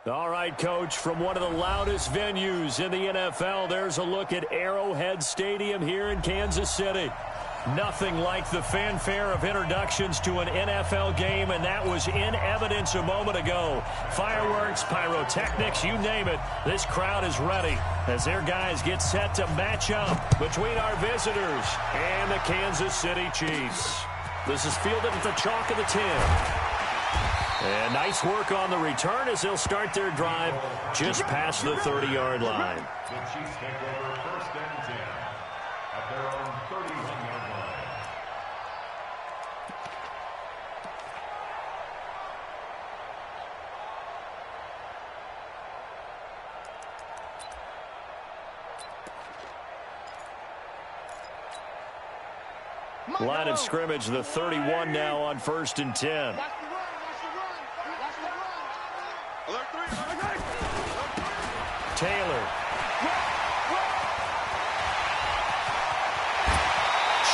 All right, Coach, from one of the loudest venues in the NFL, there's a look at Arrowhead Stadium here in Kansas City. Nothing like the fanfare of introductions to an NFL game, and that was in evidence a moment ago. Fireworks, pyrotechnics, you name it, this crowd is ready as their guys get set to match up between our visitors and the Kansas City Chiefs. This is fielded at the chalk of the 10. And nice work on the return as they'll start their drive just past the 30-yard line. The Chiefs take over first and 10 at their own 31-yard line. Line of scrimmage, the 31 now on first and 10. Taylor.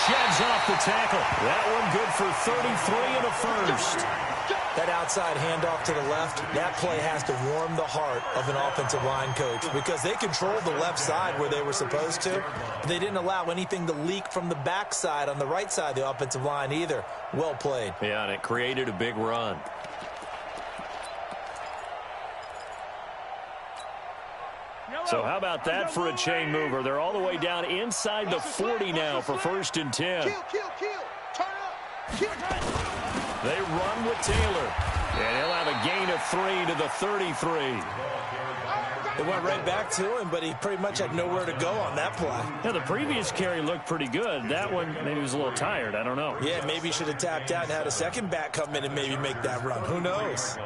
Sheds off the tackle. That one good for 33 and a first. That outside handoff to the left, that play has to warm the heart of an offensive line coach because they controlled the left side where they were supposed to. But they didn't allow anything to leak from the backside on the right side of the offensive line either. Well played. Yeah, and it created a big run. So how about that for a chain mover? They're all the way down inside the 40 now for first and 10. They run with Taylor. And he'll have a gain of 3 to the 33. It went right back to him, but he pretty much had nowhere to go on that play. Yeah, the previous carry looked pretty good. That one, maybe he was a little tired. I don't know. Yeah, maybe he should have tapped out and had a second back come in and maybe make that run. Who knows?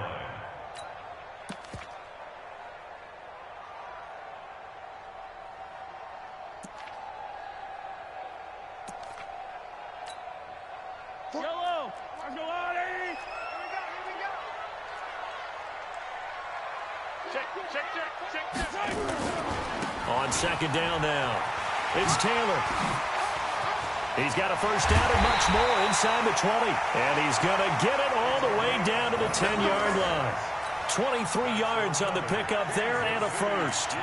On second down now, it's Taylor. He's got a first down and much more inside the 20. And he's going to get it all the way down to the 10-yard line. 23 yards on the pickup there and a first.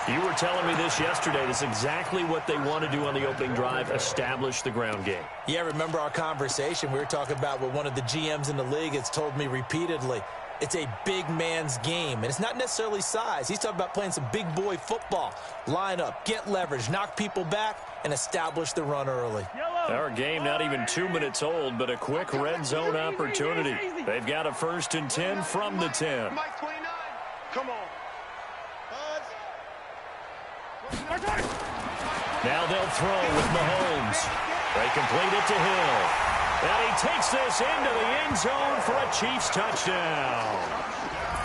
You were telling me this yesterday. This is exactly what they want to do on the opening drive, establish the ground game. Yeah, remember our conversation? We were talking about what one of the GMs in the league has told me repeatedly. It's a big man's game, and it's not necessarily size. He's talking about playing some big boy football. Line up, get leverage, knock people back, and establish the run early. Our game not even 2 minutes old, but a quick red zone opportunity. They've got a first and 10 from the 10. Come on. Now they'll throw with Mahomes. They complete it to Hill. And he takes this into the end zone for a Chiefs touchdown.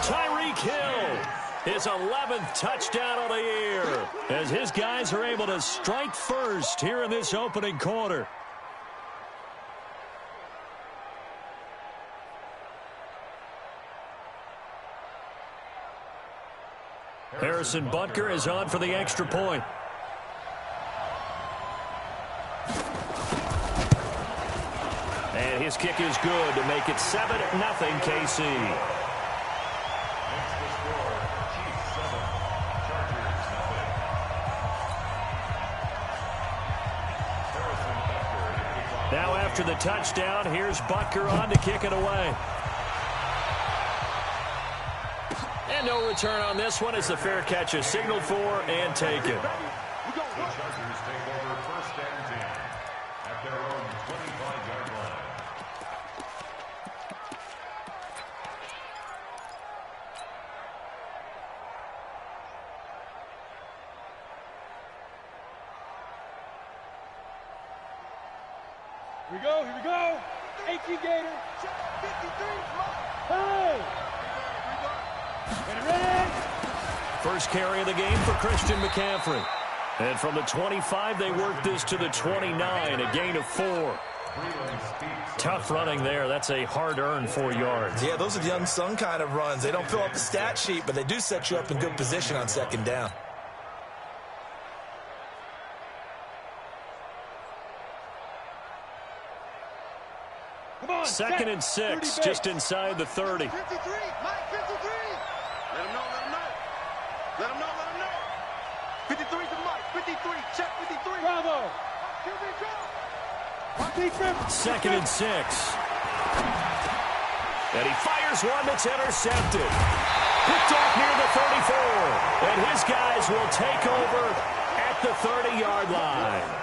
Tyreek Hill, his 11th touchdown of the year, as his guys are able to strike first here in this opening quarter. Harrison Butker is on for the extra point. And his kick is good to make it 7-0 KC. Now after the touchdown, here's Butker on to kick it away. And no return on this one as the fair catch is signaled for and taken. Here we go. AQ Gator. 53. Hey. Ready. First carry of the game for Christian McCaffrey. And from the 25, they work this to the 29, a gain of 4. Tough running there. That's a hard-earned 4 yards. Yeah, those are the unsung kind of runs. They don't fill up the stat sheet, but they do set you up in good position on second down. Second and 6, just inside the 30. Let him know, let him know. Let him know, let him know. 53 to Mike. 53. Check 53. Bravo. QB drop. Second and 6. And he fires one that's intercepted. Picked off near the 34. And his guys will take over at the 30-yard line.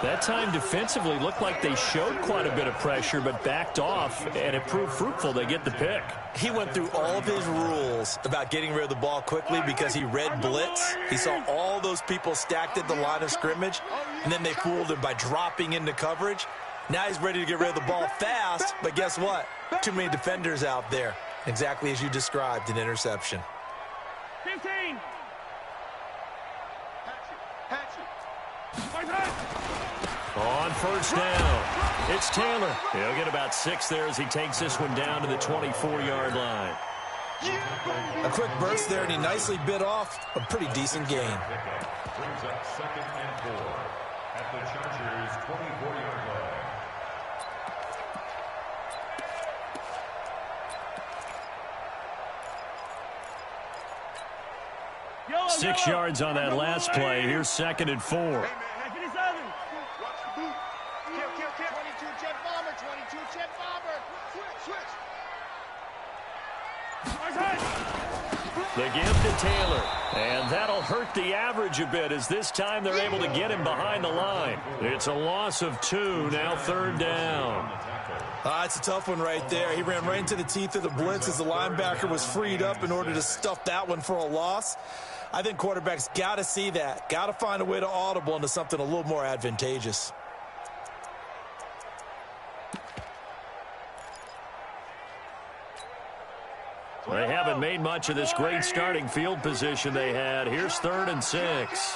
That time defensively looked like they showed quite a bit of pressure but backed off, and it proved fruitful. They get the pick. He went through all of his rules about getting rid of the ball quickly because he read blitz. He saw all those people stacked at the line of scrimmage, and then they fooled him by dropping into coverage. Now he's ready to get rid of the ball fast, but guess what? Too many defenders out there. Exactly as you described, an interception. 15. On first down, it's Taylor. He'll get about 6 there as he takes this one down to the 24-yard line. A quick burst there, and he nicely bit off a pretty decent gain. Brings up 2nd and 4 at the Chargers' 24-yard line. 6 yards on that last play. Here's 2nd and 4. The give to Taylor, and that'll hurt the average a bit as this time they're able to get him behind the line. It's a loss of 2, now 3rd down. It's a tough one right there. He ran right into the teeth of the blitz as the linebacker was freed up in order to stuff that one for a loss. I think quarterbacks got to see that, got to find a way to audible into something a little more advantageous. They haven't made much of this great starting field position they had. Here's 3rd and 6.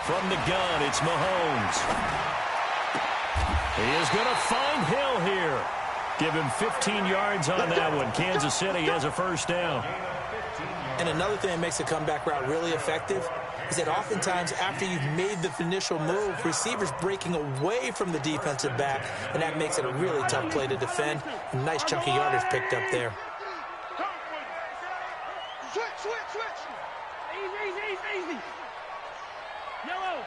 From the gun, it's Mahomes. He is going to find Hill here. Give him 15 yards on that one. Kansas City has a first down. And another thing that makes the comeback route really effective is that oftentimes after you've made the initial move, receivers breaking away from the defensive back, and that makes it a really tough play to defend. A nice chunky yardage picked up there. Switch. Easy. Yellow.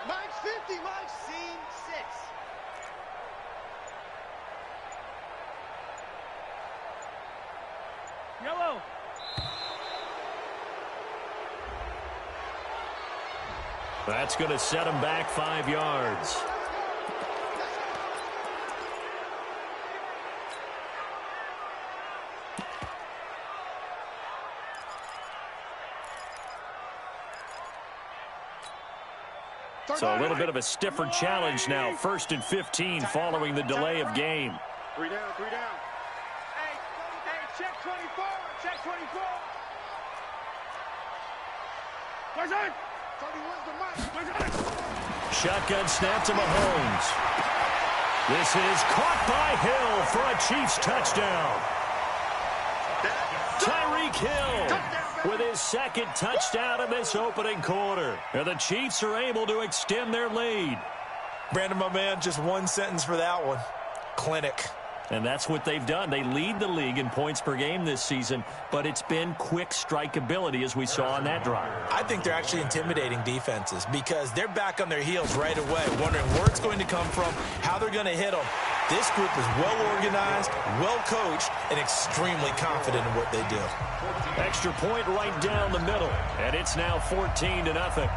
Mike's 50. Mike's scene 6. Yellow. That's going to set him back 5 yards. So a little bit of a stiffer challenge now. 1st and 15 following the delay of game. 3 down. Hey, check 24. Check 24. Where's it? 31's the mark. Shotgun snap to Mahomes. This is caught by Hill for a Chiefs touchdown. Tyreek Hill with his 2nd touchdown in this opening quarter. And the Chiefs are able to extend their lead. Brandon, my man, just one sentence for that one. Clinic. And that's what they've done. They lead the league in points per game this season, but it's been quick strikeability as we saw on that drive. I think they're actually intimidating defenses because they're back on their heels right away, wondering where it's going to come from, how they're going to hit them. This group is well organized, well coached, and extremely confident in what they do. Extra point right down the middle, and it's now 14-0.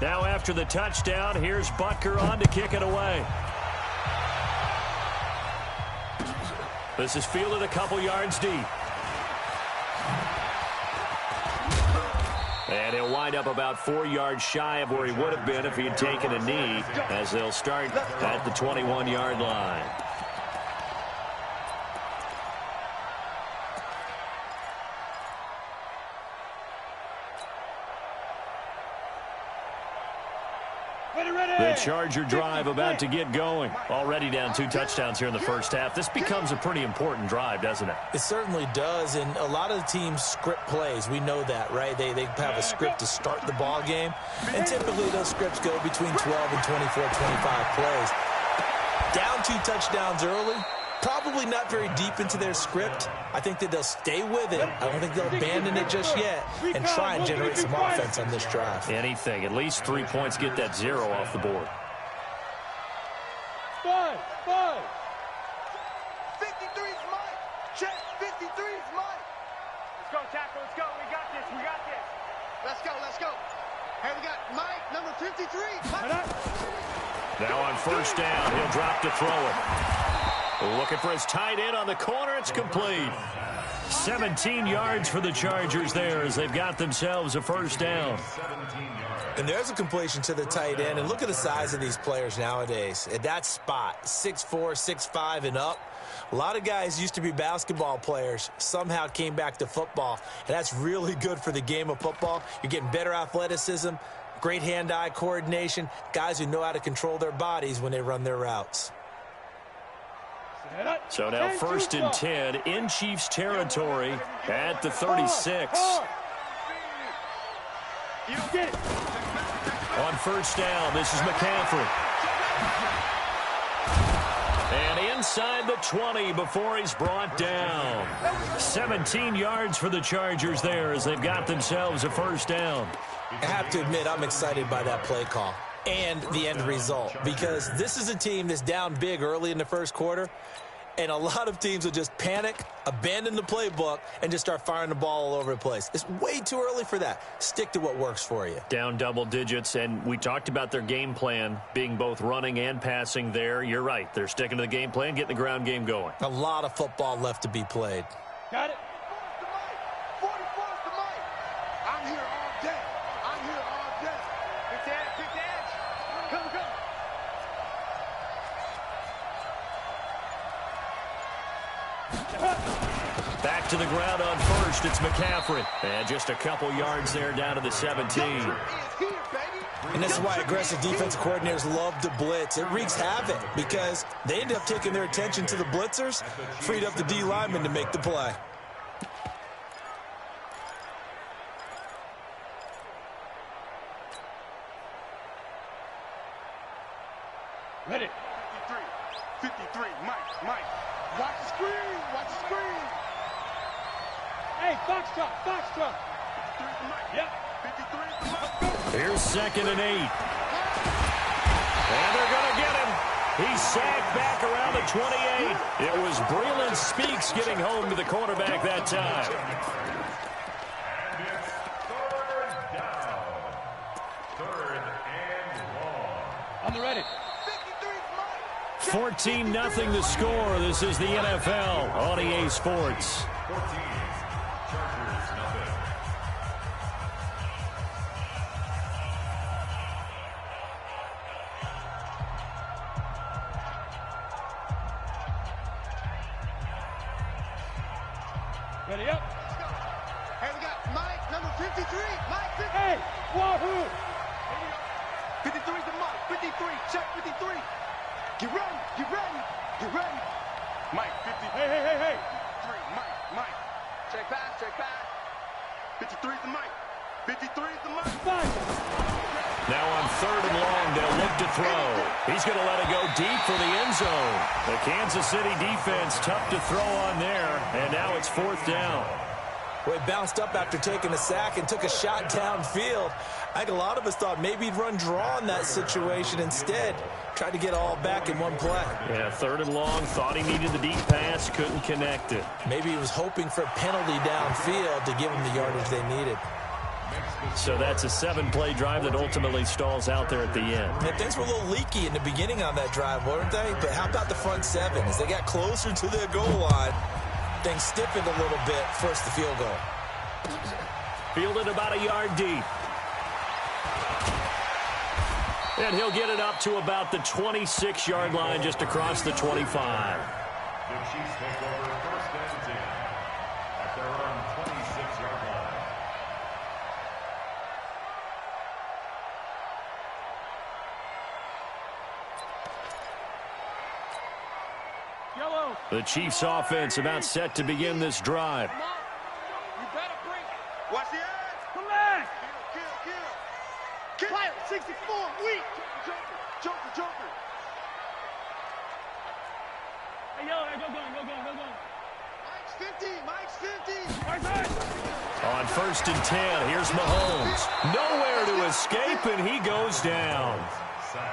Now after the touchdown, here's Butker on to kick it away. This is fielded a couple yards deep. And he'll wind up about 4 yards shy of where he would have been if he had taken a knee, as they'll start at the 21-yard line. The Charger drive about to get going. Already down 2 touchdowns here in the first half. This becomes a pretty important drive, doesn't it? It certainly does, and a lot of the teams script plays. We know that, right? They have a script to start the ball game, and typically those scripts go between 12 and 24, 25 plays. Down 2 touchdowns early, probably not very deep into their script. I think that they'll stay with it. I don't think they'll abandon it just yet and try and generate some offense on this drive. Anything. At least 3 points, get that 0 off the board. 5. 53's Mike. Check. 53's Mike. Let's go, tackle. Let's go. We got this. Let's go. Here we got Mike, number 53. Now on first down, he'll drop to throw it. Looking for his tight end on the corner. It's complete. 17 yards for the Chargers there as they've got themselves a first down. And there's a completion to the tight end. And look at the size of these players nowadays. At that spot, 6'4", 6'5", and up. A lot of guys used to be basketball players, somehow came back to football. And that's really good for the game of football. You're getting better athleticism, great hand-eye coordination, guys who know how to control their bodies when they run their routes. So now first and 10 in Chiefs territory at the 36. On first down, this is McCaffrey. And inside the 20 before he's brought down. 17 yards for the Chargers there as they've got themselves a first down. I have to admit, I'm excited by that play call and the end result, because this is a team that's down big early in the first quarter, and a lot of teams will just panic, abandon the playbook, and just start firing the ball all over the place. It's way too early for that. Stick to what works for you. Down double digits, and we talked about their game plan being both running and passing there. You're right. They're sticking to the game plan, getting the ground game going. A lot of football left to be played. Got it. 44's to Mike. I'm here all day. Pick the edge. Come. Back to the ground on first. It's McCaffrey. And just a couple yards there down to the 17. And this is why aggressive defensive coordinators love to blitz. It wreaks havoc because they end up taking their attention to the blitzers, freed up the D lineman to make the play. Ready. 53, Mike. Watch the screen. Hey, Foxtrot. 53 to Mike. Yep. 53 to Mike. Here's second and 8. And they're going to get him. He's sacked back around the 28. It was Breland Speaks getting home to the quarterback that time. And it's third down. Third and long. On the ready. 14-0 the score. This is the NFL on EA Sports. 14. Chargers, nothing. Ready up. Hey, we got Mike, number 53. Mike, 50. Hey, wahoo. 53's the Mike. 53. Check 53. Get ready. Mike, 50. Hey. 53, Mike. Check back. 53's the Mike. 53's the Mike. Now on third and long, they'll look to throw. He's going to let it go deep for the end zone. The Kansas City defense tough to throw on there, and now it's fourth down. Well, he bounced up after taking a sack and took a shot downfield. I think a lot of us thought maybe he'd run draw in that situation. Instead, tried to get all back in one play. Yeah, third and long, thought he needed the deep pass, couldn't connect it. Maybe he was hoping for a penalty downfield to give him the yardage they needed. So that's a 7-play drive that ultimately stalls out there at the end. And things were a little leaky in the beginning on that drive, weren't they? But how about the front 7? As they got closer to their goal line, things stiffened a little bit, forced the field goal. Fielded about a yard deep. And he'll get it up to about the 26-yard line, just across the 25. The Chiefs take over first and 10 at their own 26-yard line. The Chiefs offense about set to begin this drive. You better bring it. Watch the edge. Come back. Kill. Fire. 64. Weak. Joker. Hey, yo, go. Mike's 50. On 1st and 10, here's Mahomes. Nowhere to escape, and he goes down.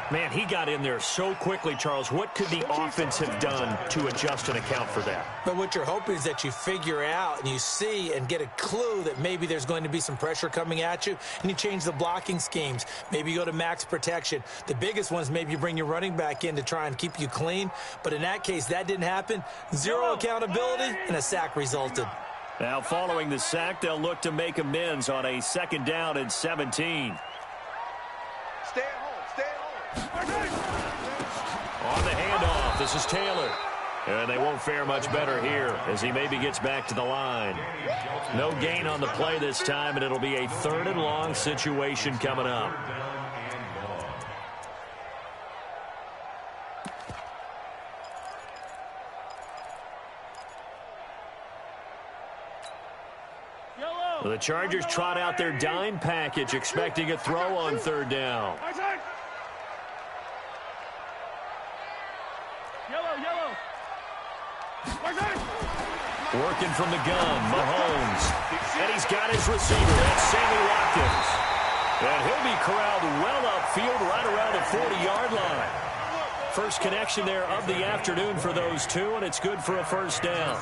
Man, he got in there so quickly, Charles. What could the offense have done to adjust and account for that? But what you're hoping is that you figure out and you see and get a clue that maybe there's going to be some pressure coming at you, and you change the blocking schemes. Maybe you go to max protection. The biggest one is maybe you bring your running back in to try and keep you clean. But in that case, that didn't happen. Zero accountability, and a sack resulted. Now, following the sack, they'll look to make amends on a 2nd down and 17. Stay at home. On the handoff, this is Taylor. And they won't fare much better here as he maybe gets back to the line. No gain on the play this time, and it'll be a 3rd and long situation coming up. The Chargers trot out their dime package, expecting a throw on 3rd down. Working from the gun, Mahomes. And he's got his receiver. That's Sammy Watkins. And he'll be corralled well upfield right around the 40-yard line. First connection there of the afternoon for those two, and it's good for a 1st down.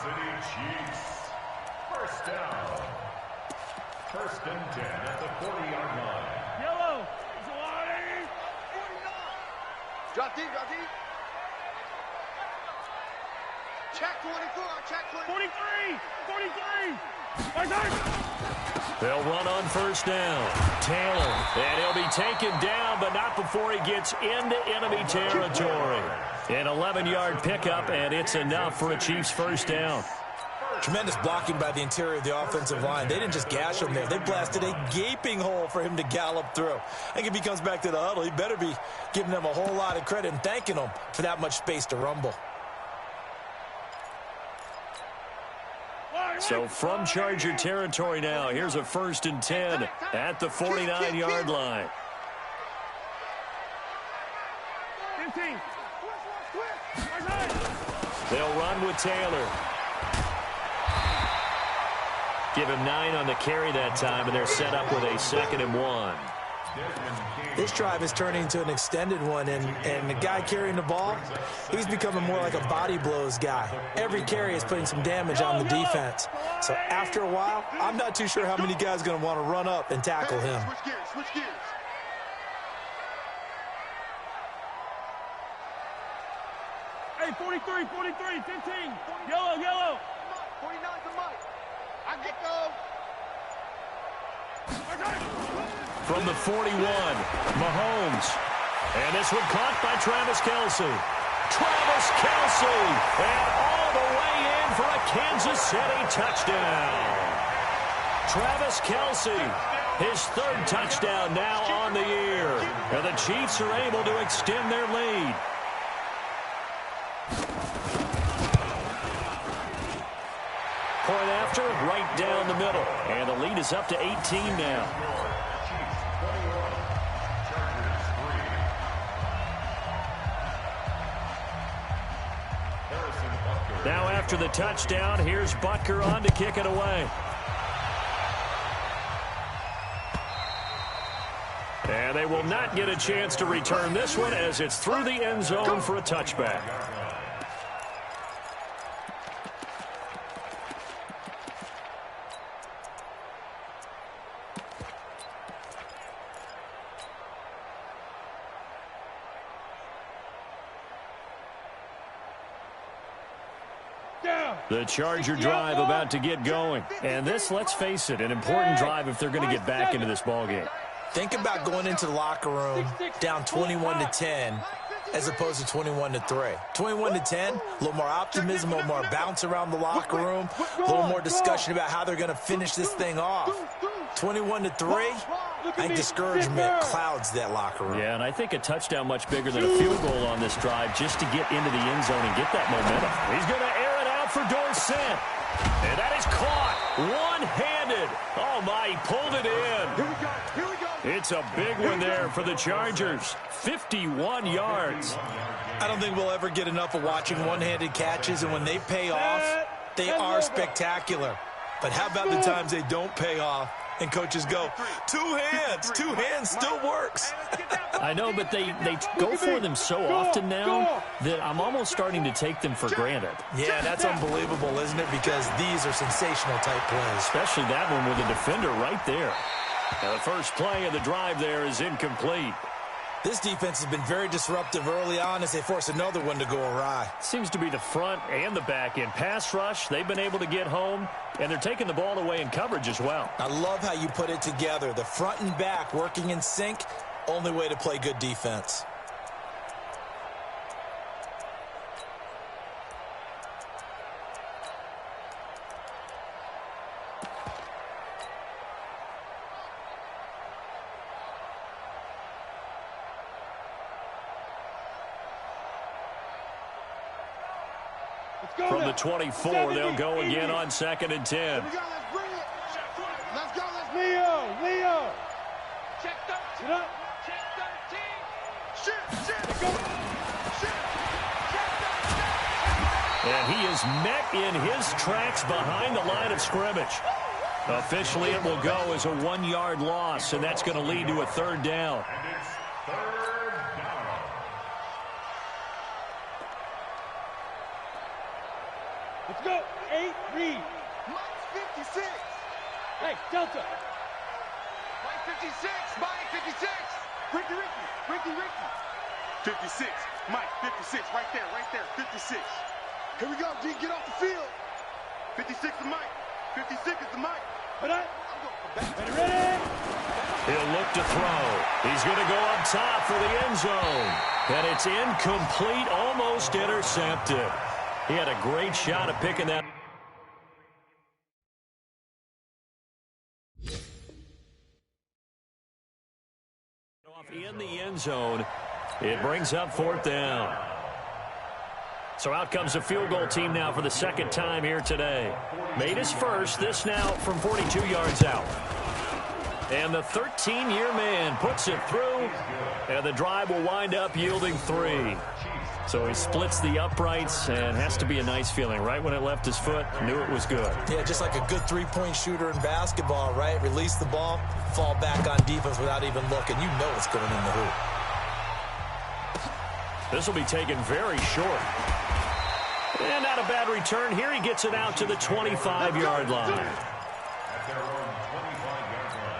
First down. 1st and 10 at the 40-yard line. Yellow. Drop deep. Check 24. Check 43. They'll run on 1st down. Taylor, and he'll be taken down, but not before he gets into enemy territory. An 11-yard pickup, and it's enough for a Chiefs 1st down. Tremendous blocking by the interior of the offensive line. They didn't just gash him there. They blasted a gaping hole for him to gallop through. I think if he comes back to the huddle, he better be giving them a whole lot of credit and thanking them for that much space to rumble. So from Charger territory now, here's a 1st and 10 at the 49-yard line. 15. They'll run with Taylor. Give him 9 on the carry that time, and they're set up with a 2nd and 1. This drive is turning into an extended one, and the guy carrying the ball, he's becoming more like a body blows guy. Every carry is putting some damage on the defense. So after a while, I'm not too sure how many guys are going to want to run up and tackle him. Switch gears. Hey, 43, 15. Yellow. 49 to Mike. I get go. From the 41, Mahomes. And this one caught by Travis Kelce. And all the way in for a Kansas City touchdown. Travis Kelce, his 3rd touchdown now on the year. And the Chiefs are able to extend their lead. Point after, right down the middle. And the lead is up to 18 now. Now after the touchdown, here's Butker on to kick it away. And they will not get a chance to return this one as it's through the end zone for a touchback. The Charger drive about to get going. And this, let's face it, an important drive if they're going to get back into this ballgame. Think about going into the locker room down 21-10 as opposed to 21-3. 21-10, a little more optimism, a little more bounce around the locker room, a little more discussion about how they're going to finish this thing off. 21-3, I think discouragement clouds that locker room. Yeah, and I think a touchdown much bigger than a field goal on this drive just to get into the end zone and get that momentum. He's going to for Dorsett. And that is caught one-handed. Oh, my, he pulled it in. Here we go. Here we go. It's a big one there for the Chargers. 51 yards. I don't think we'll ever get enough of watching one-handed catches, and when they pay off, they are spectacular. But how about the times they don't pay off and coaches go, two hands still works. I know, but they go for them so often now that I'm almost starting to take them for granted. Yeah, that's unbelievable, isn't it? Because these are sensational type plays. Especially that one with the defender right there. Now the first play of the drive there is incomplete. This defense has been very disruptive early on as they force another one to go awry. Seems to be the front and the back end. Pass rush, they've been able to get home, and they're taking the ball away in coverage as well. I love how you put it together. The front and back working in sync, only way to play good defense. From the 24, they'll go again on 2nd and 10. Here we go. Let's bring it. Let's go. Let's Leo. Check 13. Check 13. Shit. Go. Shit. Check 13. And he is met in his tracks behind the line of scrimmage. Officially, it will go as a 1-yard loss, and that's going to lead to a 3rd down. And it's 3rd down. Let's go. 8, read. Mike's 56. Hey, Delta. Mike 56. Mike 56. Ricky. 56. Mike 56. Right there. 56. Here we go, D. Get off the field. 56 is Mike. 56 is the Mike. Put up. Ready. He'll look to throw. He's going to go up top for the end zone. And it's incomplete, almost intercepted. He had a great shot at picking that. Off in the end zone. It brings up 4th down. So out comes the field goal team now for the 2nd time here today. Made his first, this now from 42 yards out. And the 13-year man puts it through, and the drive will wind up yielding 3. So he splits the uprights, and has to be a nice feeling. Right when it left his foot, knew it was good. Yeah, just like a good three-point shooter in basketball, right? Release the ball, fall back on defense without even looking. You know it's going in the hoop. This will be taken very short. And not a bad return. Here he gets it out to the 25-yard line. At their own 25-yard line.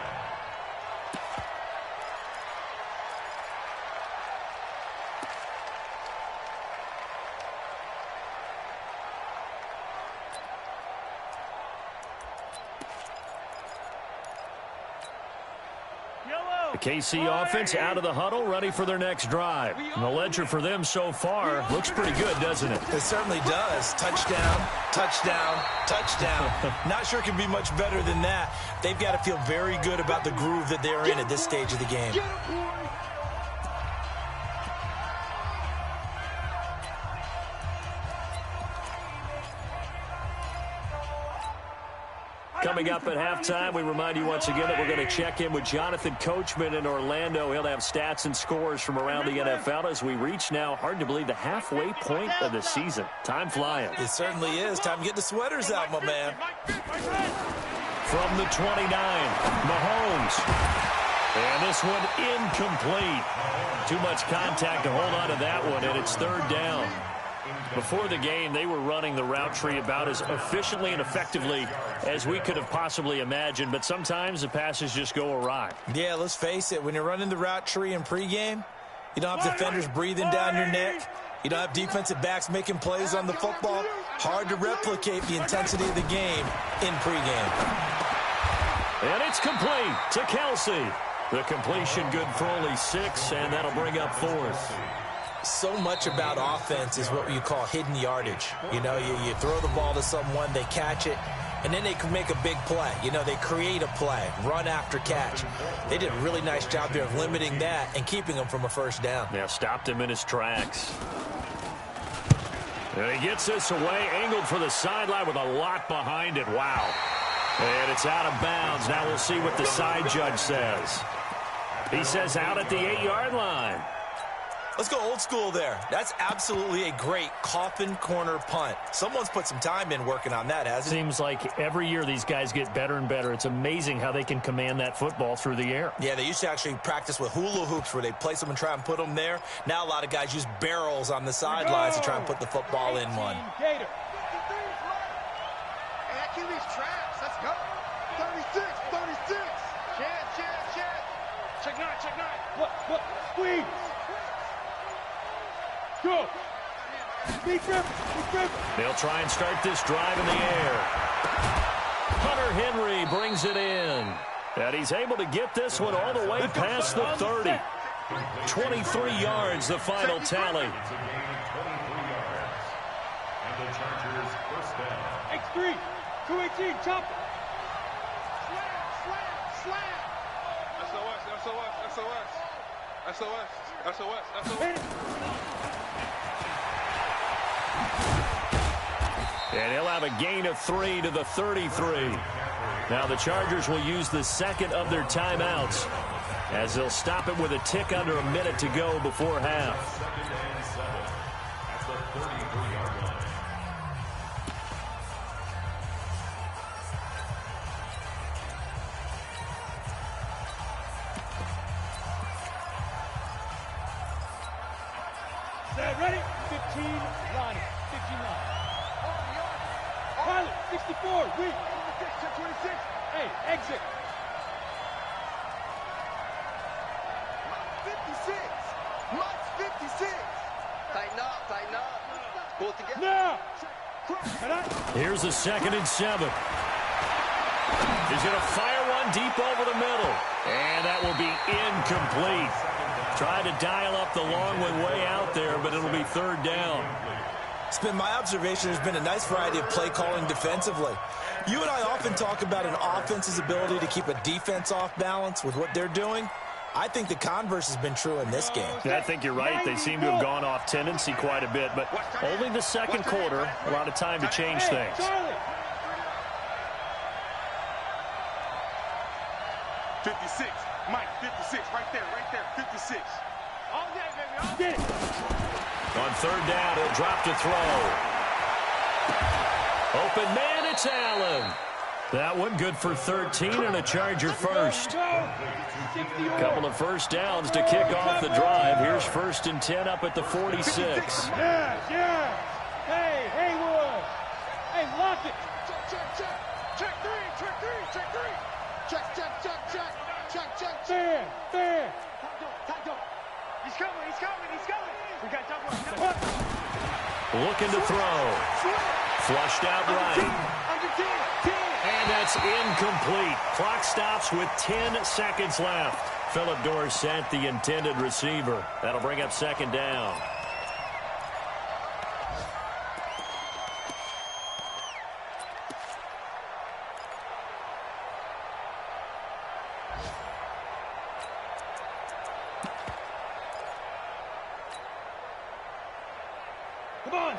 The KC offense out of the huddle, ready for their next drive. And the ledger for them so far looks pretty good, doesn't it? It certainly does. Touchdown, touchdown, touchdown. Not sure it can be much better than that. They've got to feel very good about the groove that they're in at this stage of the game. Coming up at halftime, we remind you once again that we're going to check in with Jonathan Coachman in Orlando. He'll have stats and scores from around the NFL as we reach now, hard to believe, the halfway point of the season. Time flying. It certainly is. Time to get the sweaters out, my man. From the 29, Mahomes. And this one incomplete. Too much contact to hold on to that one, and it's 3rd down. Before the game, they were running the route tree about as efficiently and effectively as we could have possibly imagined, but sometimes the passes just go awry. Yeah, let's face it. When you're running the route tree in pregame, you don't have defenders breathing down your neck. You don't have defensive backs making plays on the football. Hard to replicate the intensity of the game in pregame. And it's complete to Kelsey. The completion good for only 6, and that'll bring up 4th. So much about offense is what you call hidden yardage. You know, you throw the ball to someone, they catch it, and then they can make a big play. You know, they create a play, run after catch. They did a really nice job there of limiting that and keeping them from a 1st down. Yeah, stopped him in his tracks. And he gets this away, angled for the sideline with a lot behind it. Wow. And it's out of bounds. Now we'll see what the side judge says. He says out at the 8-yard line. Let's go old school there. That's absolutely a great coffin corner punt. Someone's put some time in working on that, hasn't it? Seems like every year these guys get better and better. It's amazing how they can command that football through the air. Yeah, they used to actually practice with hula hoops where they place them and try and put them there. Now a lot of guys use barrels on the sidelines to try and put the football in one. Gator. Hey, that QB's traps. Let's go. 36, 36. Chance. Check nine. Look, squeeze. Go. Big rip. They'll try and start this drive in the air. Hunter Henry brings it in. And he's able to get this one all the way past the 30. 23 yards, the final tally. It's a gain of 23 yards. And the Chargers first down. X3. 218. Chop it. SOS. Hit it. And he'll have a gain of 3 to the 33. Now the Chargers will use the second of their timeouts as they'll stop it with a tick under a minute to go before half. 2nd and 7 at the 33-yard line. Set, ready? 15, line. 15 line. Pilot, 64, weak. 26. Hey, exit. 56. Mike's 56. Tighten up. Pull it together. Now. Here's the 2nd and 7. He's going to fire one deep over the middle. And that will be incomplete. Tried to dial up the long one way out there, but it'll be 3rd down. It's been my observation there's been a nice variety of play calling defensively. You and I often talk about an offense's ability to keep a defense off balance with what they're doing. I think the converse has been true in this game. Yeah, I think you're right. They seem to have gone off tendency quite a bit, but only the second quarter, a lot of time to change things. Charlie. 56. Mike, 56. Right there. 56. All day, baby. All Get it. On 3rd down, he'll drop to throw. Open man, it's Allen. That one good for 13 and a Charger first. Couple of first downs to kick off the drive. Here's 1st and 10 up at the 46. Yeah. Hey, Haywood. Hey, lock it. Check three. Check. Fair. He's coming. We got to talk about Looking to throw. Flushed out right. Under 10. And that's incomplete. Clock stops with 10 seconds left. Philip Dorsett, the intended receiver. That'll bring up 2nd down.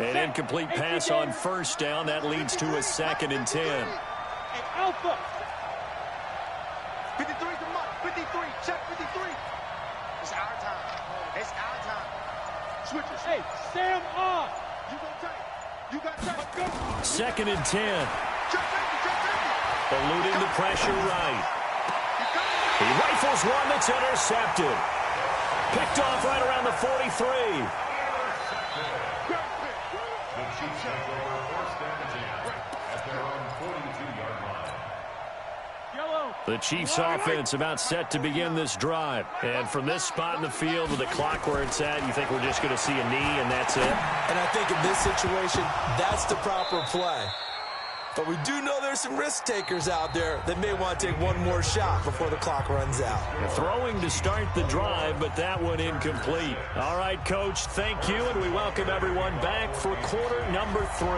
An incomplete pass on 1st down. That leads to a 2nd and 10. Hey, Alpha. 53 to Mike. 53. Check 53. It's our time. Switches. Hey, Sam on. You got time. 2nd and 10. Check. Eluding the pressure right. He rifles one that's intercepted. Picked off right around the 43. The Chiefs take over 1st and 10 at their own 42-yard line. Yellow. The Chiefs offense about set to begin this drive. And from this spot in the field with the clock where it's at, you think we're just going to see a knee and that's it? And I think in this situation, that's the proper play. But we do know there's some risk takers out there that may want to take one more shot before the clock runs out. Throwing to start the drive, but that one incomplete. All right, Coach, thank you, and we welcome everyone back for quarter number 3.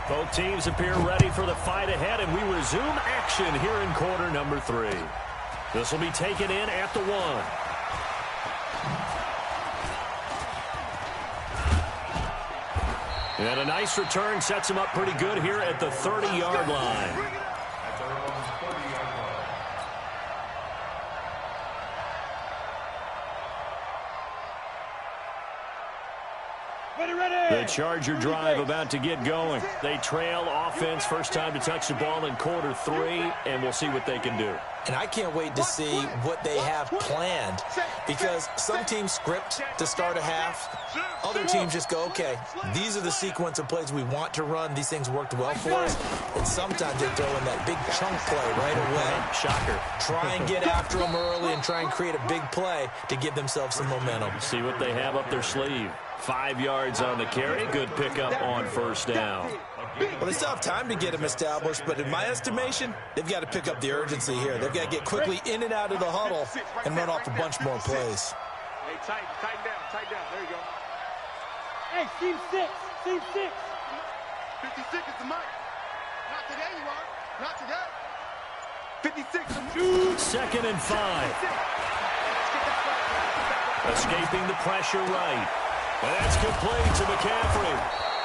Both teams appear ready for the fight ahead, and we resume action here in quarter number 3. This will be taken in at the 1. And a nice return sets him up pretty good here at the 30-yard line. At their own 30-yard line. The Charger drive about to get going. They trail offense, first time to touch the ball in quarter 3, and we'll see what they can do. And I can't wait to see what they have planned, because some teams script to start a half. Other teams just go, okay, these are the sequence of plays we want to run. These things worked well for us. And sometimes they throw in that big chunk play right away. Shocker. Try and get after them early and try and create a big play to give themselves some momentum. See what they have up their sleeve. 5 yards on the carry. Good pickup on first down. Well, they still have time to get them established, but in my estimation, they've got to pick up the urgency here. They've got to get quickly in and out of the huddle and run off a bunch more plays. Hey, tighten down. There you go. Hey, team 6. 56 is the mic. Not today, you are. Not today. 56 is 2nd and 5. Escaping the pressure right. And that's complete to McCaffrey.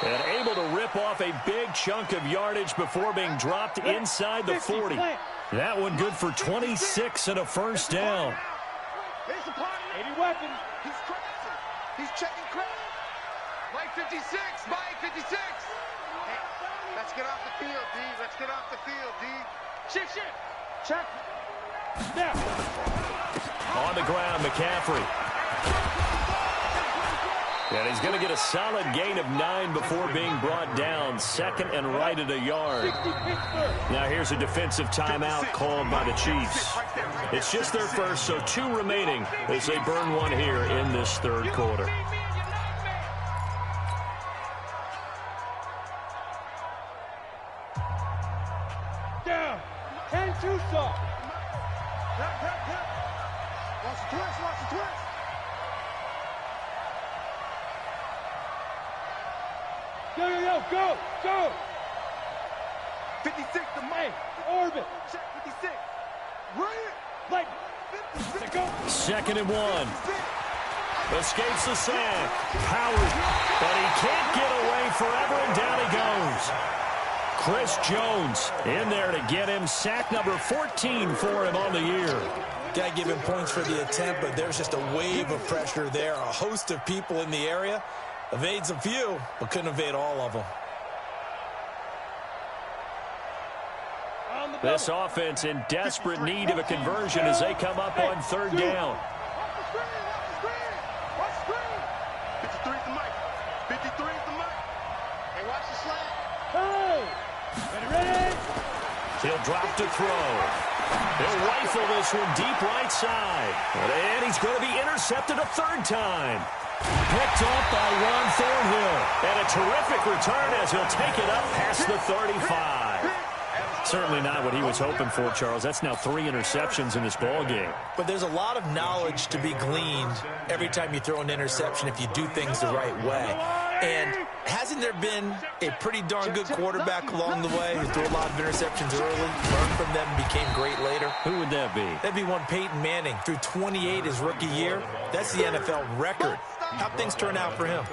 And able to rip off a big chunk of yardage before being dropped inside the 40. That one good for 26 and a first down. 80 weapons. He's checking credit. Mike 56. Mike 56. Hey, let's get off the field, D. Let's get off the field, D. Shift. Check. Now. On the ground, McCaffrey. And he's going to get a solid gain of 9 before being brought down. 2nd and right at a yard. Now here's a defensive timeout called by the Chiefs. It's just their first, so 2 remaining as they burn one here in this third quarter. Down. 10-2 soft. Watch the twist. Go. 56 to Mike. Orbit. Check 56. Right here. Like. 56. Go. 2nd and 1. Escapes the sack. Powered. But he can't get away forever, and down he goes. Chris Jones in there to get him. Sack number 14 for him on the year. Got to give him points for the attempt, but there's just a wave of pressure there. A host of people in the area. Evades a few, but couldn't evade all of them. This offense in desperate need of a conversion as they come up on 3rd down. Watch the screen. 53 is the mic. 53 is the mic. Hey, watch the slant. Hey. Ready. He'll drop to throw. He'll rifle this one deep right side. And he's going to be intercepted a 3rd time. Picked up by Ron Thornhill. And a terrific return as he'll take it up past the 35. Certainly not what he was hoping for, Charles. That's now 3 interceptions in this ball game. But there's a lot of knowledge to be gleaned every time you throw an interception if you do things the right way. And hasn't there been a pretty darn good quarterback along the way who threw a lot of interceptions early, learned from them, became great later? Who would that be? That'd be one Peyton Manning. Threw 28 his rookie year. That's the NFL record. How'd things turn out for him?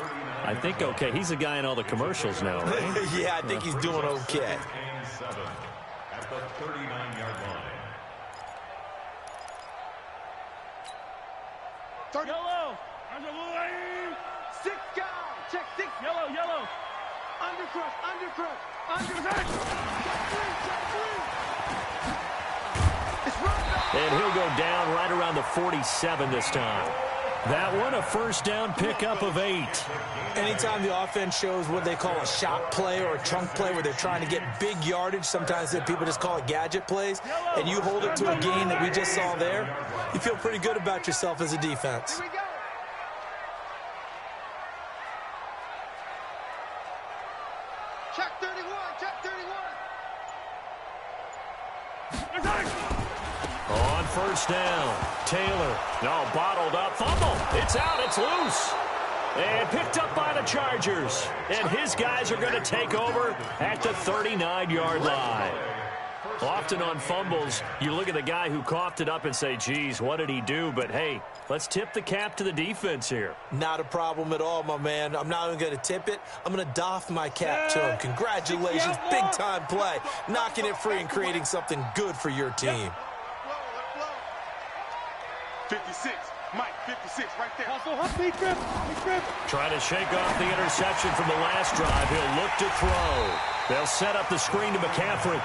I think okay. He's a guy in all the commercials now, right? Yeah, I think he's doing okay. At the 39-yard line. Yellow. 6 guys. Check 6. Yellow. Undercrush. Check 3. It's right. And he'll go down right around the 47 this time. That one, a first down pickup of 8. Anytime the offense shows what they call a shot play or a chunk play where they're trying to get big yardage, sometimes people just call it gadget plays, and you hold it to a gain that we just saw there, you feel pretty good about yourself as a defense. Here we go. Check 31. On first down, Taylor. No, bottled up. Fumble. It's out. It's loose. And picked up by the Chargers. And his guys are going to take over at the 39-yard line. Often on fumbles, you look at the guy who coughed it up and say, geez, what did he do? But, hey, let's tip the cap to the defense here. Not a problem at all, my man. I'm not even going to tip it. I'm going to doff my cap to him. Congratulations. Big-time play. Knocking it free and creating something good for your team. 56. Mike, 56, right there. Trying to shake off the interception from the last drive. He'll look to throw. They'll set up the screen to McCaffrey.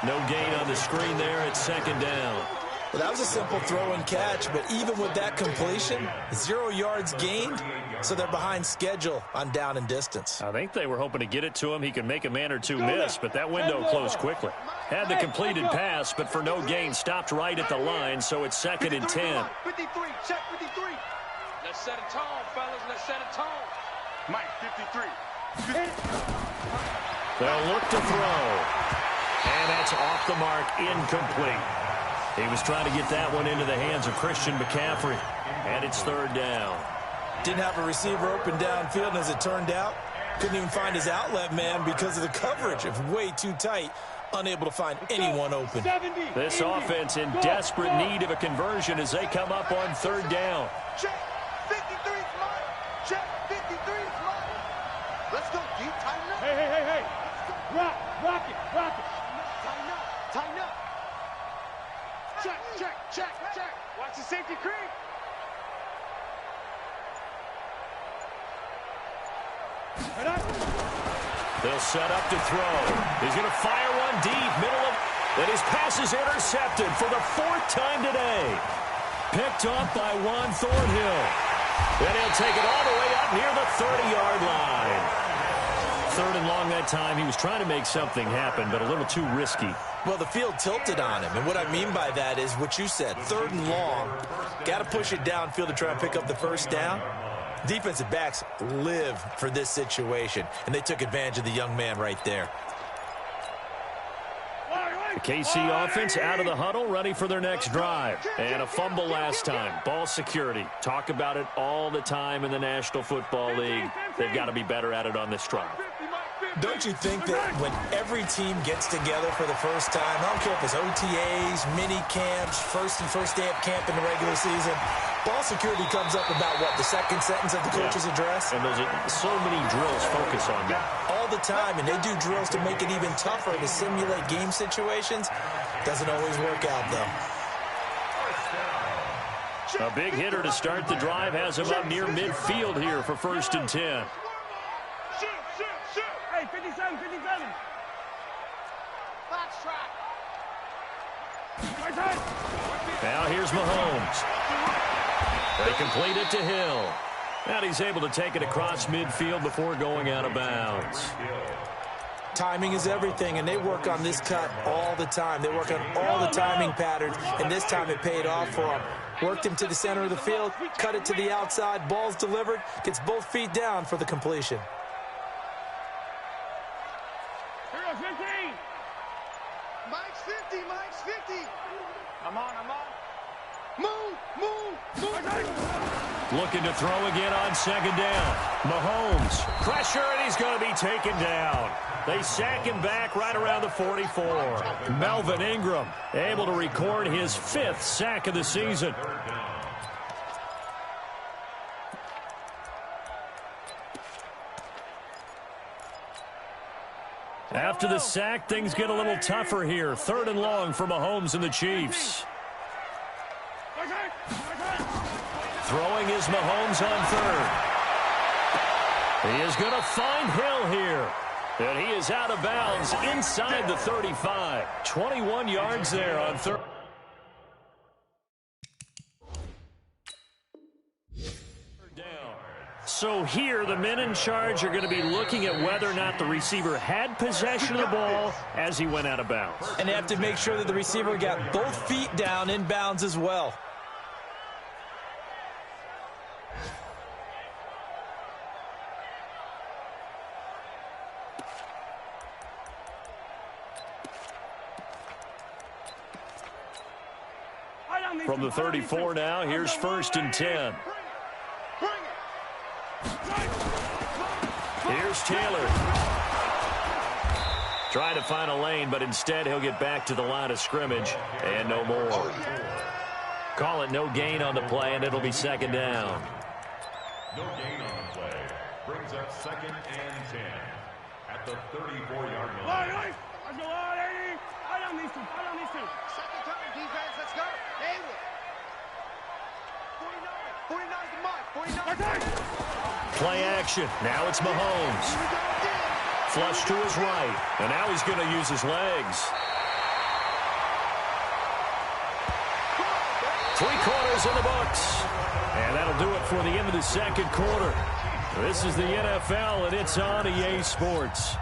No gain on the screen there. It's second down. Well, that was a simple throw and catch, but even with that completion, 0 yards gained, so they're behind schedule on down and distance. I think they were hoping to get it to him. He could make a man or two miss, but that window closed quickly. Had the completed pass, but for no gain, stopped right at the line, so it's second and 10. 53, check 53. Let's set a tone, fellas. Let's set a tone. Mike, 53. They'll look to throw. And that's off the mark, incomplete. He was trying to get that one into the hands of Christian McCaffrey. And it's third down. Didn't have a receiver open downfield, and as it turned out, couldn't even find his outlet man because of the coverage. It was way too tight, unable to find anyone open. This offense in desperate need of a conversion as they come up on third down. Check 53 is mine. Check 53 is mine. Let's go, D. Tighten up. Hey. Rock it. Tighten up. Check. Watch the safety creep. They'll set up to throw. He's going to fire one deep, middle of... And his pass is intercepted for the 4th time today. Picked off by Juan Thornhill. Then he'll take it all the way up near the 30-yard line. Third and long that time. He was trying to make something happen, but a little too risky. Well, the field tilted on him, and what I mean by that is what you said, third and long. Got to push it downfield to try and pick up the first down. Defensive backs live for this situation, and they took advantage of the young man right there. The KC offense out of the huddle, ready for their next drive. And a fumble last time. Ball security. Talk about it all the time in the National Football League. They've got to be better at it on this drive. Don't you think that when every team gets together for the first time, I don't care if it's OTAs, mini camps, first day of camp in the regular season, ball security comes up about, what, the second sentence of the coach's address? And those are so many drills focus on that. All the time, and they do drills to make it even tougher to simulate game situations. Doesn't always work out, though. A big hitter to start the drive has him up near midfield here for 1st and 10. Shoot. Hey, 57. Box track. Now here's Mahomes. They complete it to Hill. And he's able to take it across midfield before going out of bounds. Timing is everything, and they work on this cut all the time. They work on all the timing patterns, and this time it paid off for them. Worked him to the center of the field, cut it to the outside, ball's delivered, gets both feet down for the completion. Here goes 15. Mike's 50. I'm on. Move. Looking to throw again on second down. Mahomes, pressure, and he's going to be taken down. They sack him back right around the 44. Melvin Ingram able to record his 5th sack of the season. After the sack, things get a little tougher here. 3rd and long for Mahomes and the Chiefs. Throwing is Mahomes on 3rd. He is going to find Hill here. And he is out of bounds inside the 35. 21 yards there on 3rd. So here, the men in charge are going to be looking at whether or not the receiver had possession of the ball as he went out of bounds. And they have to make sure that the receiver got both feet down in bounds as well. From the 34 now, here's 1st and 10. Here's Taylor. Trying to find a lane, but instead he'll get back to the line of scrimmage and no more. Call it no gain on the play, and it'll be second down. No gain on the play. Brings up 2nd and 10 at the 34-yard line. Let's go, I don't need to. Second time, defense, let's go. Nail it. 49 is the mark. 49. Play action. Now it's Mahomes. Flush to his right, and now he's going to use his legs. 3 quarters in the books. And that'll do it for the end of the second quarter. This is the NFL, and it's on EA Sports.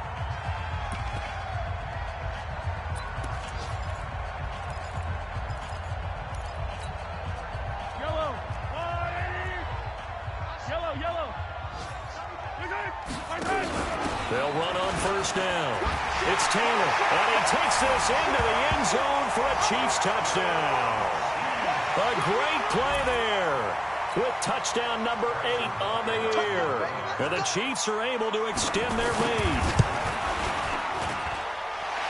They'll run on first down. It's Taylor, and he takes this into the end zone for a Chiefs touchdown. A great play there with touchdown number 8 on the year. And the Chiefs are able to extend their lead.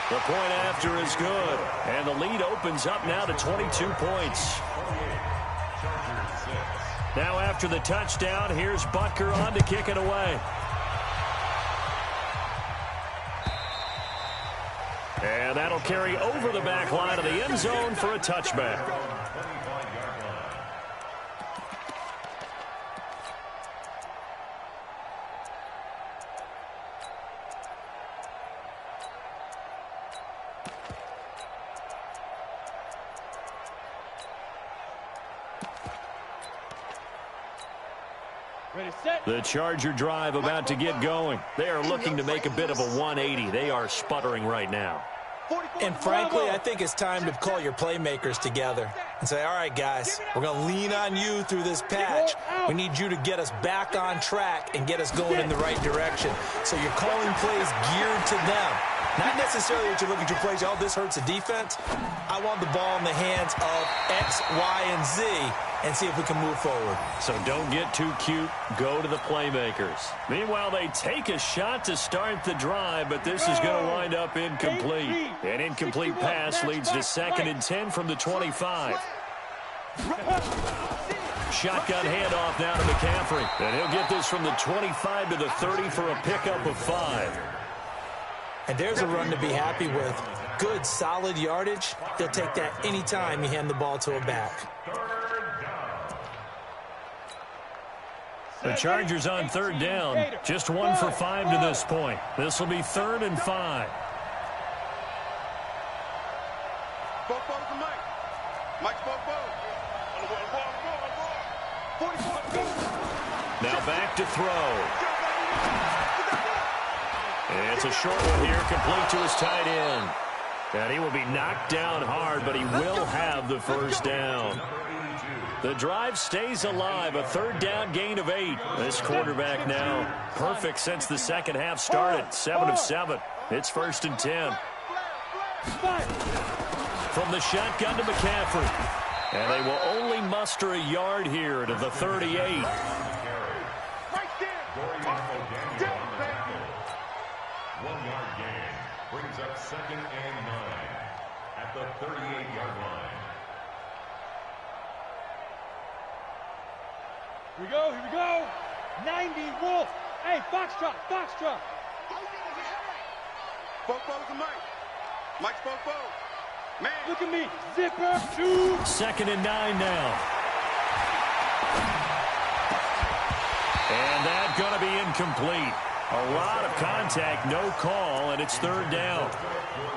The point after is good, and the lead opens up now to 22 points. Now after the touchdown, here's Butker on to kick it away. And that'll carry over the back line of the end zone for a touchback. The Charger drive about to get going. They are looking to make a bit of a 180. They are sputtering right now. And frankly, I think it's time to call your playmakers together and say, all right, guys, we're going to lean on you through this patch. We need you to get us back on track and get us going in the right direction. So you're calling plays geared to them. Not necessarily that you look at your plays, oh, this hurts the defense. I want the ball in the hands of X, Y, and Z and see if we can move forward. So don't get too cute. Go to the playmakers. Meanwhile, they take a shot to start the drive, but this is going to wind up incomplete. An incomplete pass leads to 2nd and 10 from the 25. Shotgun handoff now to McCaffrey. And he'll get this from the 25 to the 30 for a pickup of 5. And there's a run to be happy with. Good, solid yardage. He'll take that anytime you hand the ball to a back. The Chargers on 3rd down. Just 1 for 5 to this point. This will be 3rd and 5. Now back to throw. It's a short one here, complete to his tight end. And he will be knocked down hard, but he will have the first down. The drive stays alive, a 3rd down gain of 8. This quarterback now perfect since the second half started, 7 of 7. It's 1st and 10. From the shotgun to McCaffrey. And they will only muster a yard here to the 38. Brings up 2nd and 9 at the 38-yard line. Here we go. 90 Wolf. Hey, Foxtrot. Fofo's the Mike. Mike's Fofo. Man. Look at me. Zipper. 2. 2nd and 9 now. And that's going to be incomplete. A lot of contact, no call, and it's 3rd down.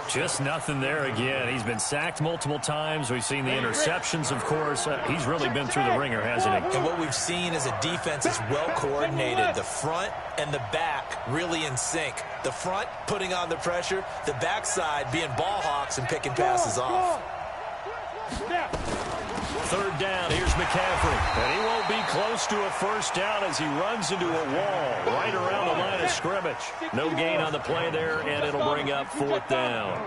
Just nothing there again. He's been sacked multiple times. We've seen the interceptions, of course. He's really been through the ringer, hasn't he? And what we've seen is a defense that's well coordinated. The front and the back really in sync. The front putting on the pressure, the backside being ball hawks and picking passes off. 3rd down, here's McCaffrey. And he won't be close to a first down as he runs into a wall right around the line of scrimmage. No gain on the play there, and it'll bring up 4th down.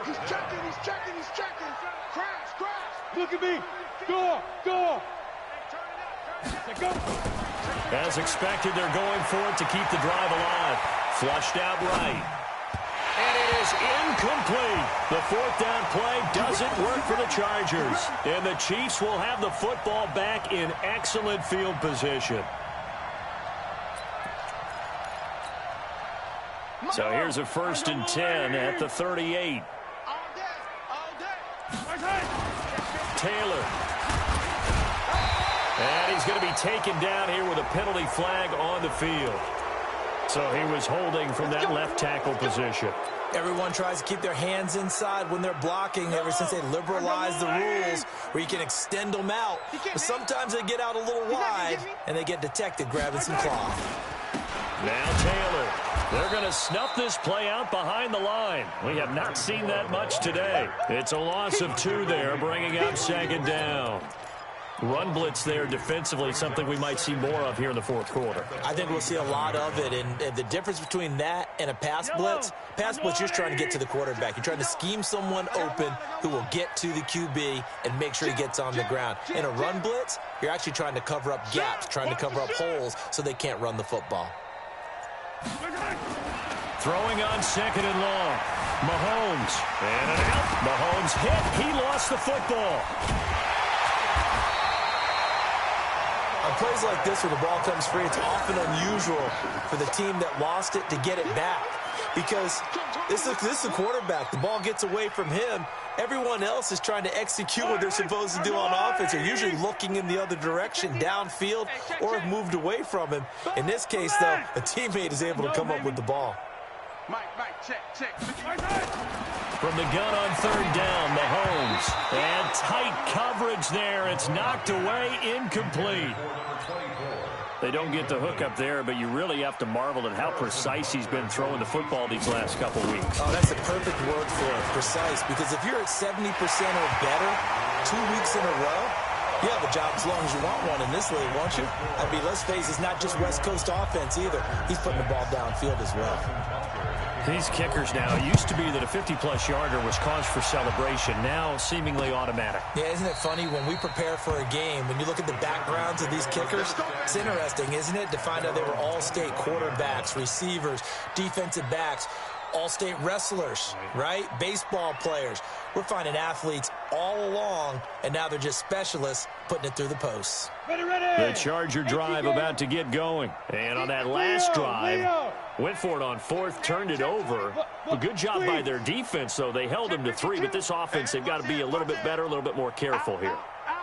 He's checking. Crash. Look at me. Go. As expected, they're going for it to keep the drive alive. Flushed out right. And it is incomplete. The fourth down play doesn't work for the Chargers. And the Chiefs will have the football back in excellent field position. So here's a 1st and 10 at the 38. Taylor. And he's going to be taken down here with a penalty flag on the field. So he was holding from that left tackle position. Everyone tries to keep their hands inside when they're blocking ever since they liberalized the rules where you can extend them out. But sometimes they get out a little wide and they get detected grabbing some cloth. Now Taylor. They're going to snuff this play out behind the line. We have not seen that much today. It's a loss of 2 there, bringing up 2nd down. Run blitz there defensively, something we might see more of here in the 4th quarter. I think we'll see a lot of it, and the difference between that and a pass blitz, you're trying to get to the quarterback. You're trying to scheme someone open who will get to the QB and make sure he gets on the ground. In a run blitz, you're actually trying to cover up gaps, trying to cover up holes so they can't run the football. Throwing on 2nd and long. Mahomes. And an out. Mahomes hit. He lost the football. On plays like this where the ball comes free, it's often unusual for the team that lost it to get it back. Because this is the quarterback. The ball gets away from him. Everyone else is trying to execute what they're supposed to do on offense. They're usually looking in the other direction, downfield, or have moved away from him. In this case, though, a teammate is able to come up with the ball. Check. From the gun on 3rd down, Mahomes. And tight coverage there. It's knocked away, incomplete. They don't get the hook up there, but you really have to marvel at how precise he's been throwing the football these last couple weeks. Oh, that's a perfect word for it, precise, because if you're at 70% or better 2 weeks in a row, you have a job as long as you want one in this league, won't you? I mean, let's face it, it's not just West Coast offense either. He's putting the ball downfield as well. These kickers now, it used to be that a 50-plus yarder was cause for celebration. Now, seemingly automatic. Yeah, isn't it funny when we prepare for a game, when you look at the backgrounds of these kickers, it's interesting, isn't it, to find out they were all-state quarterbacks, receivers, defensive backs, all-state wrestlers, right? Baseball players. We're finding athletes all along, and now they're just specialists putting it through the posts. The Charger drive about to get going. And on that last drive, went for it on 4th, turned it over. A good job by their defense, though. They held them to 3, but this offense, they've got to be a little bit better, a little bit more careful here.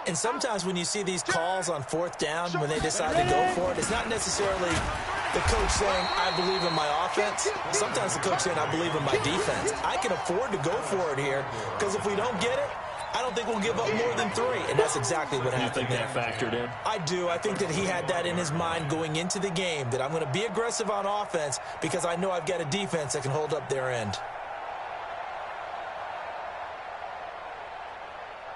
And sometimes when you see these calls on 4th down, when they decide to go for it, it's not necessarily the coach saying, I believe in my offense. Sometimes the coach saying, I believe in my defense. I can afford to go for it here, because if we don't get it, I don't think we'll give up more than 3. And that's exactly what happened there. You think that factored in? I do. I think that he had that in his mind going into the game, that I'm going to be aggressive on offense because I know I've got a defense that can hold up their end.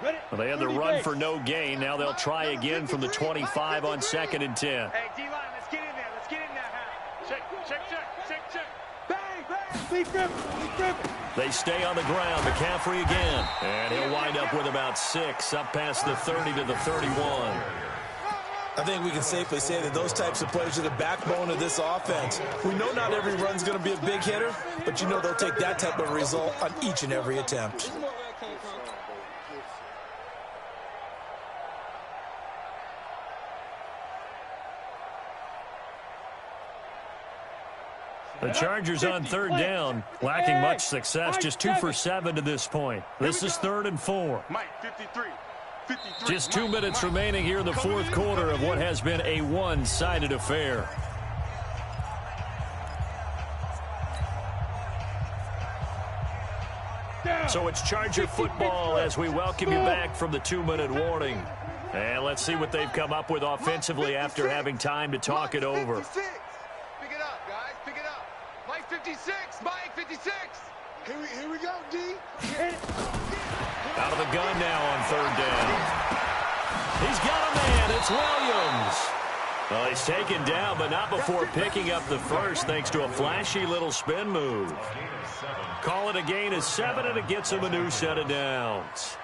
Well, they had the run for no gain. Now they'll try again from the 25 on 2nd and 10. Hey, D-line, let's get in there. Let's get in there. Check. Bang. They stay on the ground. McCaffrey again. And he'll wind up with about 6, up past the 30 to the 31. I think we can safely say that those types of plays are the backbone of this offense. We know not every run's going to be a big hitter, but you know they'll take that type of result on each and every attempt. The Chargers on 3rd down, lacking much success, just 2 for 7 to this point. This is 3rd and 4. Mike, 53. Just 2 minutes remaining here in the 4th quarter of what has been a one-sided affair. So it's Charger football as we welcome you back from the 2-minute warning. And let's see what they've come up with offensively after having time to talk it over. Pick it up, guys. Pick it up. Mike 56. Mike 56. Here we go, D. Out of the gun now on 3rd down. He's got a man. It's Williams. Well, he's taken down, but not before picking up the first thanks to a flashy little spin move. Call it a gain of 7, and it gets him a new set of downs.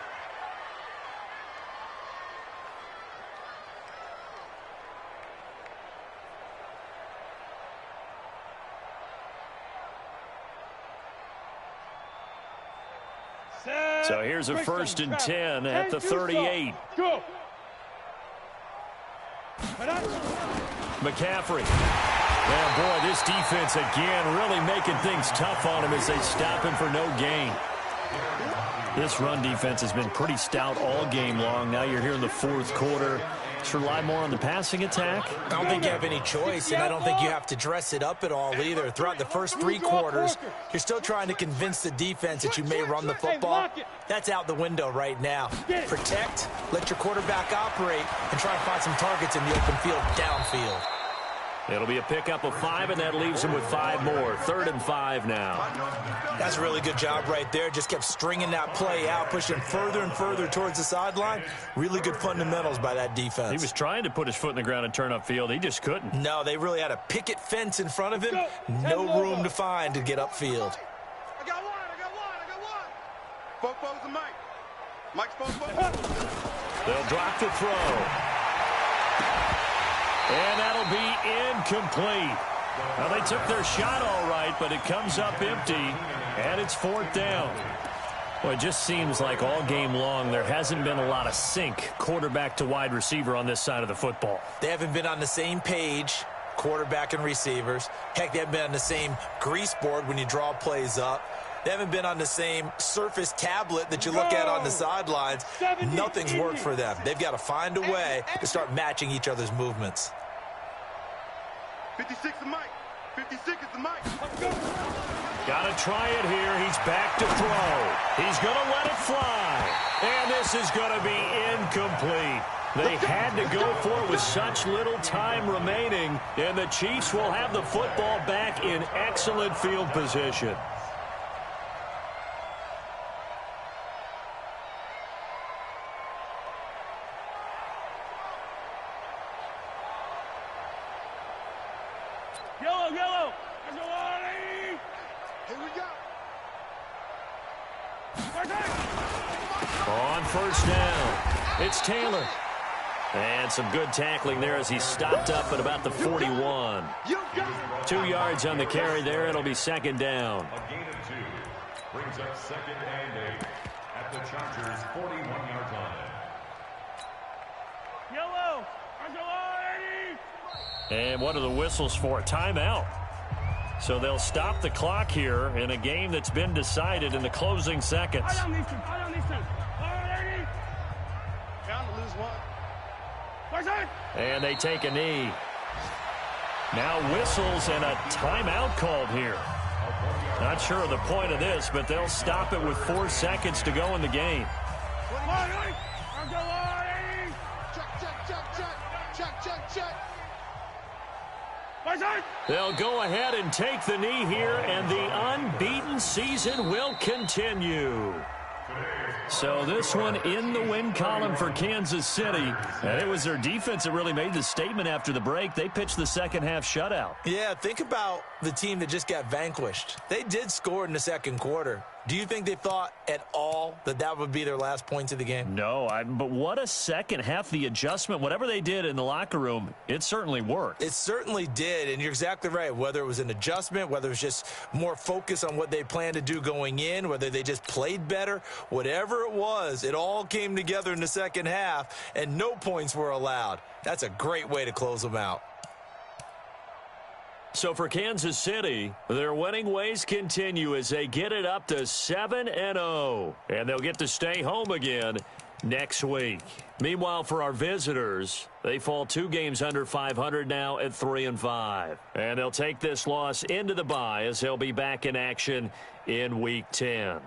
So here's a 1st and 10 at the 38. Go. McCaffrey. Well, boy, this defense again really making things tough on him as they stop him for no gain. This run defense has been pretty stout all game long. Now you're here in the 4th quarter. Just rely more on the passing attack. I don't think you have any choice, and I don't think you have to dress it up at all either. Throughout the first 3 quarters, you're still trying to convince the defense that you may run the football. That's out the window right now. Protect, let your quarterback operate, and try and find some targets in the open field downfield. It'll be a pickup of 5, and that leaves him with 5 more. 3rd and 5 now. That's a really good job right there. Just kept stringing that play out, pushing further and further towards the sideline. Really good fundamentals by that defense. He was trying to put his foot in the ground and turn upfield. He just couldn't. No, they really had a picket fence in front of him. No room to find to get upfield. I got one. Fofos and Mike. Mike's Fofo. They'll drop the throw. And that'll be incomplete. Well, they took their shot all right, but it comes up empty, and it's 4th down. Well, it just seems like all game long there hasn't been a lot of sync quarterback to wide receiver on this side of the football. They haven't been on the same page, quarterback and receivers. Heck, they haven't been on the same grease board when you draw plays up. They haven't been on the same Surface tablet that you look at on the sidelines. Nothing's worked for them. They've got to find a way to start matching each other's movements. 56 is Mike. 56 is the Mike. Got to try it here. He's back to throw. He's going to let it fly. And this is going to be incomplete. They had to go for it with such little time remaining. And the Chiefs will have the football back in excellent field position. Yellow. Here we go. On 1st down, it's Taylor. And some good tackling there as he stopped up at about the 41. 2 yards on the carry there. It'll be 2nd down. A gain of 2 brings up 2nd and 8 at the Chargers' 41-yard line. Yellow. And what are the whistles for? A timeout. So they'll stop the clock here in a game that's been decided in the closing seconds. Bound to lose one. And they take a knee. Now whistles and a timeout called here. Not sure of the point of this, but they'll stop it with 4 seconds to go in the game. Check. They'll go ahead and take the knee here, and the unbeaten season will continue. So this one in the win column for Kansas City. And it was their defense that really made the statement after the break. They pitched the second half shutout. Yeah, think about the team that just got vanquished. They did score in the 2nd quarter. Do you think they thought at all that that would be their last points of the game? No, but what a second half. The adjustment, whatever they did in the locker room, it certainly worked. It certainly did, and you're exactly right. Whether it was an adjustment, whether it was just more focus on what they planned to do going in, whether they just played better, whatever it was, it all came together in the second half, and no points were allowed. That's a great way to close them out. So for Kansas City, their winning ways continue as they get it up to 7-0. And they'll get to stay home again next week. Meanwhile, for our visitors, they fall 2 games under 500 now at 3-5. And they'll take this loss into the bye as they'll be back in action in Week 10.